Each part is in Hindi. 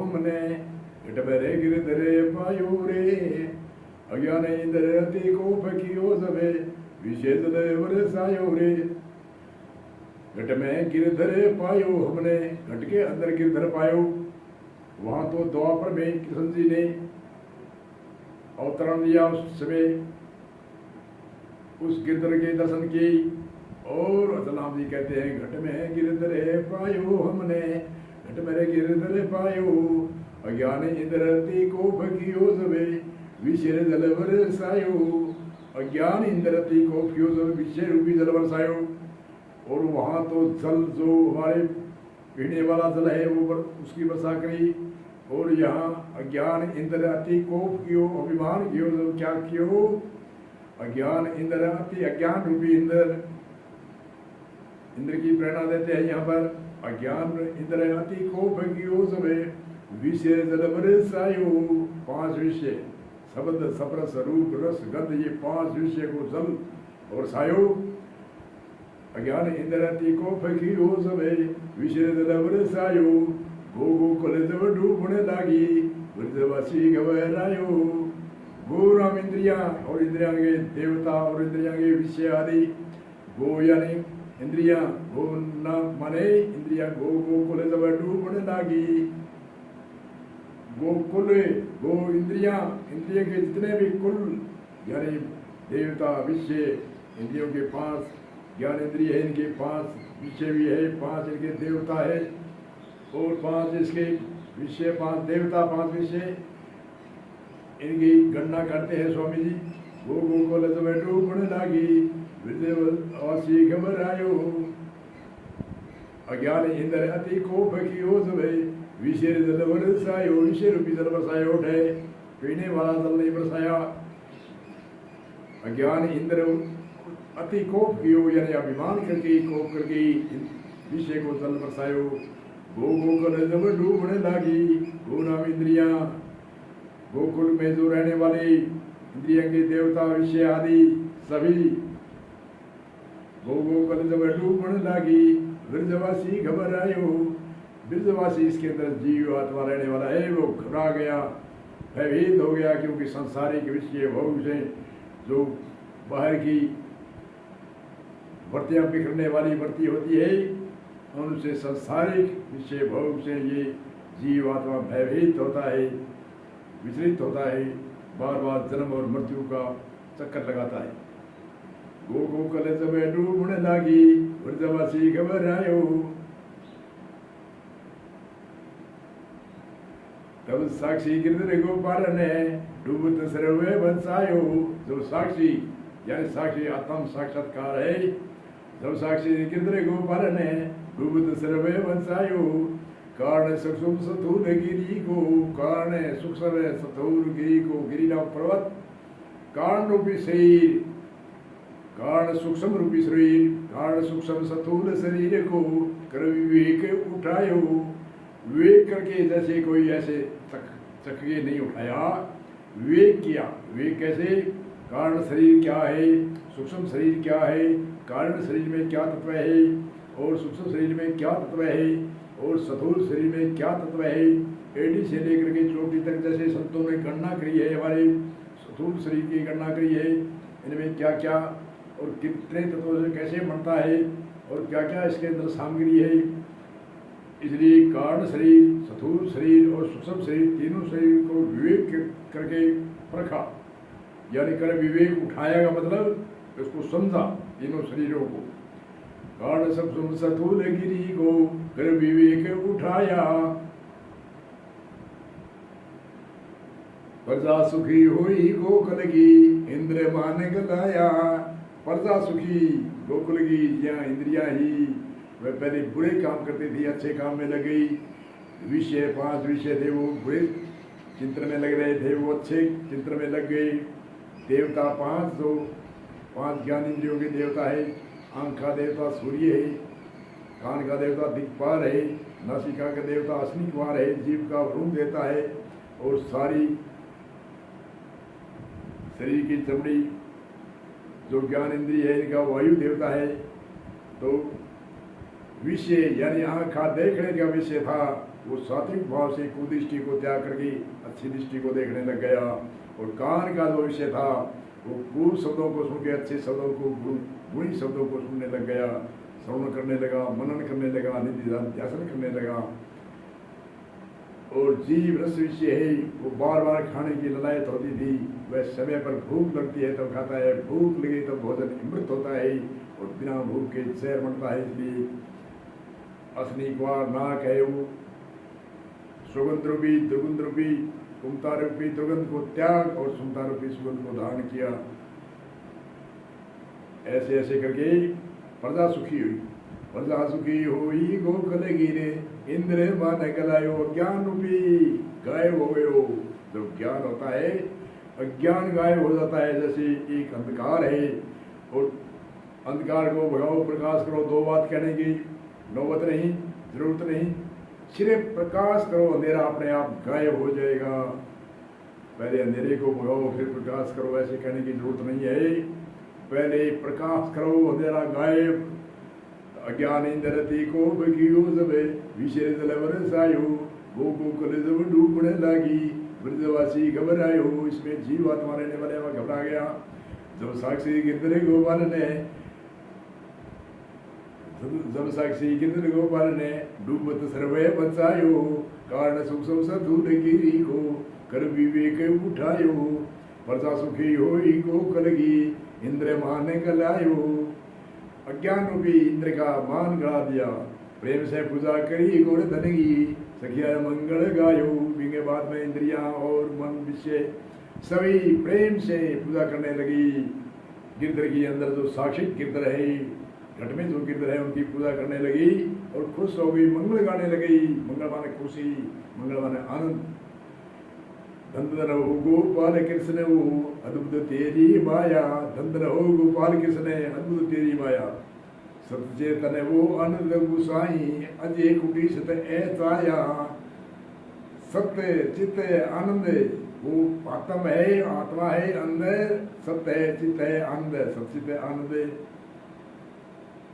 हमने घट मेरे गिरधरे पायो रे अज्ञान इंद्र अति को फकियो सबे विशेष बरसायो रे घट में गिरधरे पायो हमने घट के अंदर गिरधर पायो। वहां तो द्वापर में कृष्ण जी ने अवतरण दिया, उस समय उस गिरधर के दर्शन किए और असलाम जी कहते हैं घट में गिरधरे पायो हमने घट मेरे गिरधरे पायो अज्ञान इंद्रति को फकियो सबे विषय जल बरसायो अज्ञान इंद्रति को फकियो सबे विषय रूपी जल बरसायो। और वहाँ तो जल जो हमारे पीने वाला जल है वो उसकी वर्षा करी और यहाँ अज्ञान इंद्र अति कोप कियो अभिमान कियो तो क्या कियो अज्ञान इंद्र अति अज्ञान रूपी इंद्र की प्रेरणा देते हैं यहाँ पर अज्ञान इंद्र अति कोप कियो सबे विषय जल बरसायो। 5 विषय शब्द सप्रस रूप रस गंध ये 5 विषय को जल बरसायो। अज्ञान इंद्रति को फकियो सबे विषय जल बरसायो गो कुल जब डूबने लागी वृद्धवासी घबरायो। गो राम इंद्रिया और इंद्रिया के देवता और इंद्रिया के विषय आदि गो यानी इंद्रिया गो न माने इंद्रिया गो कुल जब डूबने लागी गोकुल गो इंद्रिया इंद्रिय के जितने भी कुल यानी देवता विषय इंद्रियों के 5 ज्ञान इंद्रिय है इनके 5 विषय भी है 5 इनके देवता है और 5 इसके विषय 5 देवता 5 विषय इनकी गणना करते हैं स्वामी जी। गो गोकुल जब डूबने लागी वृद्धवासी घबरायो अज्ञान इंद्र अति को फकियो सबे विषय जल बरसायो विषय रूपी जल बरसायो उठे पीने वाला जल नहीं बरसाया। अज्ञान इंद्र अति कोप कियो यानी अभिमान करके कोप करके विषय को जल बरसायो। गो गोकुल जब डूबने लागी गो नाम इंद्रिया गोकुल में जो रहने वाले इंद्रिया के देवता विषय आदि सभी गो गोकुल जब डूबने लागी वृद्धवासी घबरायो। वृद्धवासी इसके अंदर जीव आत्मा रहने वाला है वो घबरा गया भयभीत हो गया क्योंकि संसारिक विषय भोग से जो बाहर की वृत्तियां बिखरने वाली वृत्ति होती है उनसे संसारिक विषय भोग से ये जीव आत्मा भयभीत होता है विचलित होता है बार बार जन्म और मृत्यु का चक्कर लगाता है। गो गोकुल जब डूबने लागी वृद्धवासी घबरायो तब साक्षी गिरधर गोपाल ने डूबत सर्वे बंसायो। जो साक्षी यानी साक्षी आत्म साक्षात्कार है जब साक्षी गिरधर गोपाल ने डूबत सर्वे बंसायो कारण सूक्ष्म स्थूल गिरी को कारण सूक्ष्म स्थूल गिरी को गिरिराम पर्वत कारण रूपी शरीर कारण सूक्ष्म रूपी शरीर कारण सूक्ष्म स्थूल शरीर को कर विवेक उठायो। विवेक करके जैसे कोई ऐसे चक के नहीं उठाया विवेक किया। विवेक कैसे कारण शरीर क्या है सूक्ष्म शरीर क्या है कारण शरीर में क्या तत्व है और सूक्ष्म शरीर में क्या तत्व है और स्थूल शरीर में क्या तत्व है एडी से लेकर के चोटी तक जैसे संतों ने गणना करी है हमारे स्थूल शरीर की गणना करी है इनमें क्या क्या और कितने तत्वों से कैसे बनता है और क्या क्या इसके अंदर सामग्री है। इसलिए कारण शरीर स्थूल शरीर और सूक्ष्म शरीर तीनों शरीर को विवेक करके परखा यानी कर विवेक उठाया का मतलब उसको समझा तीनों शरीरों को। कारण सूक्ष्म स्थूल गिरी को कर विवेक उठाया प्रजा सुखी हुई गोकुल की इंद्र मान गलाया। प्रजा सुखी गोकुल की यहाँ इंद्रिया ही वह पहले बुरे काम करती थी अच्छे काम में लग गई। विषय 5 विषय थे वो बुरे चिंतन में लग रहे थे वो अच्छे चिंतन में लग गए। देवता 5 जो 5 ज्ञान इंद्रियों के देवता है। आंख का देवता सूर्य है कान का देवता दिक्पाल है नासिका का देवता अश्विनी कुमार है जीव का वरुण देता है और सारी शरीर की चमड़ी जो ज्ञान इंद्रिय है इनका वायु देवता है। तो विषय यानी आँख का देखने का विषय था वो सात्विक भाव से कुदृष्टि को त्याग करके अच्छी दृष्टि को देखने लग गया। और कान का जो विषय था वो कूल शब्दों को सुन के अच्छे शब्दों को बुरी शब्दों को सुनने लग गया, श्रवण करने लगा, मनन करने लगा, निधि ध्यान करने लगा। और जीव रस विषय है, वो बार बार खाने की ललायत होती थी। वह समय पर भूख लगती है तब खाता है, भूख लगे तब भोजन अमृत होता है, और बिना भूख के जहर बनता है। इसलिए असली कुआर नाक है वो सुगंध रूपी दुर्गंध रूपी कुमता रूपी दुर्गंध को त्याग और सुमता रूपी सुगंध को धारण किया। ऐसे ऐसे करके प्रजा सुखी हुई। प्रजा सुखी हुई गोकुल गिरे इंद्र मान गलायो, ज्ञान रूपी गायब हो गयो। जब ज्ञान होता है अज्ञान गायब हो जाता है। जैसे एक अंधकार है और अंधकार को भगाओ प्रकाश करो, दो बात कहने की नौबत नहीं, जरूरत नहीं। सिर्फ प्रकाश करो, अंधेरा अपने आप गायब हो जाएगा। पहले अंधेरे को भगाओ फिर प्रकाश करो, ऐसे कहने की जरूरत नहीं है। पहले प्रकाश करो, अंधेरा गायब। अज्ञान इंद्रती को बगियो जब विषय जलवरसायो, गोकुल जब डूबने लगी ब्रजवासी घबरायो। इसमें जीव आत्मा रहने वाले वह घबरा गया। जब साक्षी गिरधर गोपाल ने डूबत सर्वे बचायो, कारण सुख सब दूर गिरी को कर विवेक उठायो। प्रजा सुखी होई को कलगी इंद्र मान गलायो। अज्ञान रूपी इंद्र का मान गड़ा दिया, प्रेम से पूजा करी गुण धनगी, सखिया मंगल गायो। बिंगे बाद में इंद्रियां और मन विषय सभी प्रेम से पूजा करने लगी। गिरधर के अंदर जो साक्षित गिरधर है, घट में जो गिरधर है, उनकी पूजा करने लगी और खुश हो गई, मंगल गाने लगी। मंगल माने खुशी, मंगल माने आनंद। धन हो गोपाल कृष्ण हो अद्भुत तेरी माया, धन हो गोपाल कृष्ण अद्भुत तेरी माया। सचेतन वो आनंद गुसाई, अजय कुटी सत ऐसाया। सत्य चित्त आनंद वो आत्मा है, आत्मा है अंदर, सत्य है चित्त है आनंद, सचित आनंद।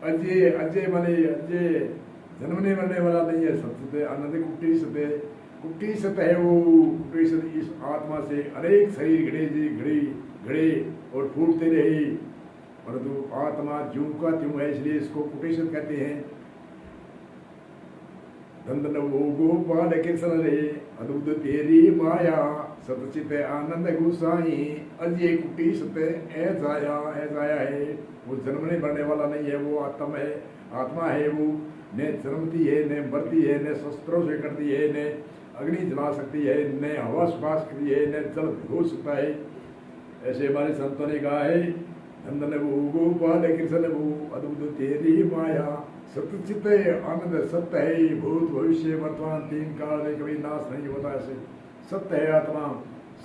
अजय अजय माने अजय जन्मने मरने वाला नहीं है, सत्य आनंद। कुटी सत्य, कुटी सत्य है वो। कुटी सत्य इस आत्मा से अनेक शरीर घड़े और फूटते रहे, परंतु आत्मा ज्यों का त्यों है, इसलिए इसको कुटी सत्य कहते हैं। धन वो गोपाल कृष्ण रे अद्भुत तेरी माया, सतचित आनंद गुसाई, अजय कुटी सत्य ऐसाया। ऐसाया है वो जन्मने मरने वाला नहीं है, वो आत्मा है, आत्मा है वो। न जन्मती है, न मरती है, न शस्त्रों से करती है, न अग्नि जला सकती है, न हवा सुखा सकती है, न जल भिगो सकता है। ऐसे हमारे संतों ने कहा है, धन वो गोपाल कृष्ण वो अद्भुत तेरी माया, सतचित आनंद। सत्य है, भूत भविष्य वर्तमान तीन काल में कभी नाश नहीं होता। ऐसे सत्य है आत्मा,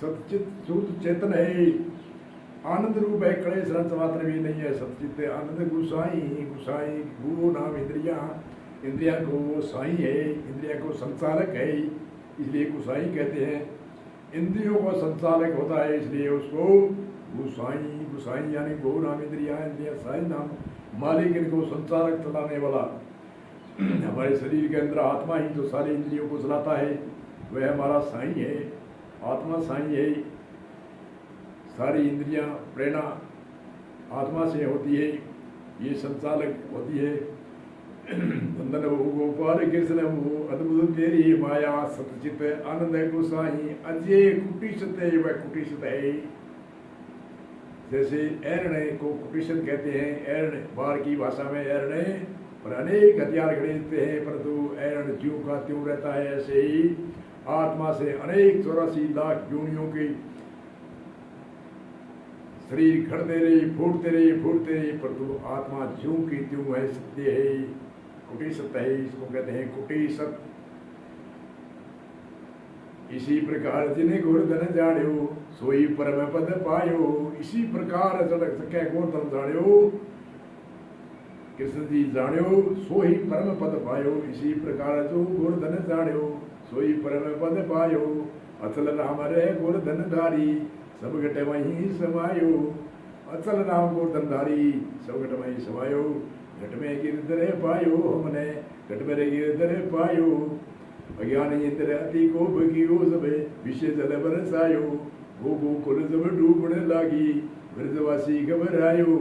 सतचित शुद्ध चेतन है, आनंद रूप है, कड़े श्रंत मात्र भी नहीं है। सतचित आनंद गुसाई, गुसाई गु नाम इंद्रिया, इंद्रिया को वो साई है, इंद्रिया को संचालक है, इसलिए गुसाई कहते हैं। इंद्रियों को संचालक होता है, इसलिए उसको गुसाई, गुसाई यानी गो नाम इंद्रिया, इंद्रिया साई नाम मालिक, इनको संचालक चलाने वाला। हमारे शरीर के अंदर आत्मा ही जो सारी इंद्रियों को चलाता है, वह हमारा साई है, आत्मा साई है। सारी इंद्रियां प्रेरणा आत्मा से होती है, ये संचालक होती है। धन वो गोपाल कृष्ण वो अद्भुत तेरी माया, सतचित आनंद गुसाई, अजय कुटी सत्य। वह कुटी सत्य है। जैसे एरणे को कुटिशन कहते हैं, एरण बाहर की भाषा में एरणे, और अनेक हथियार खरीदते हैं, परंतु एरण ज्यों का त्यों रहता है। ऐसे ही आत्मा से अनेक 84 लाख योनियों के शरीर खड़ते रहे, फूटते रहे, परंतु आत्मा ज्यों की त्यों है, सत्य है, कुटी सत्य है। इसको कहते हैं कुटी सत्य। इसी प्रकार जिन्हें गोवर्धन जाड़ो, सोई परम पद पायो। इसी प्रकार सड़क सके गोवर्धन जाड़ो, कृष्ण जी जाड़ो, सोई परम पद पायो। इसी प्रकार जो गोवर्धन जाड़ो, सोई परम पद पायो। अचल राम रे गोवर्धन धारी, सब घट वहीं समायो। अचल राम गोवर्धन धारी, सब घट वहीं समायो। घट में गिरधर पायो हमने, घट में गिरधर पायो। अज्ञान इंद्र अति कोप कियो सब विषय जल बरसायो गोकुल सब डूबने लागी ब्रजवासी घबरायो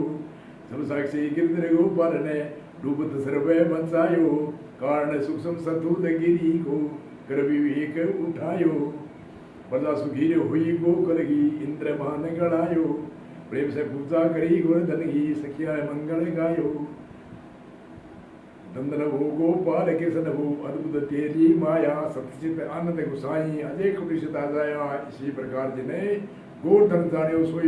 सब साक्षी गिरधर गोपाल ने डूबत सर्वे बंसायो कारण सूक्ष्म सतुत गिरी को कर विवेक उठायो प्रजा सुखी हुई गोकुल की इंद्र मान गड़ायो प्रेम से पूजा करी गोवर्धन की सखिया मंगल गायो नंदन वो गोपाल कृष्ण वो अद्भुत तेरी माया सत्यचित आनंद गुसाई अजय कुटिश ताजाया इसी प्रकार जिन्हें गोवर्धन जाने सोई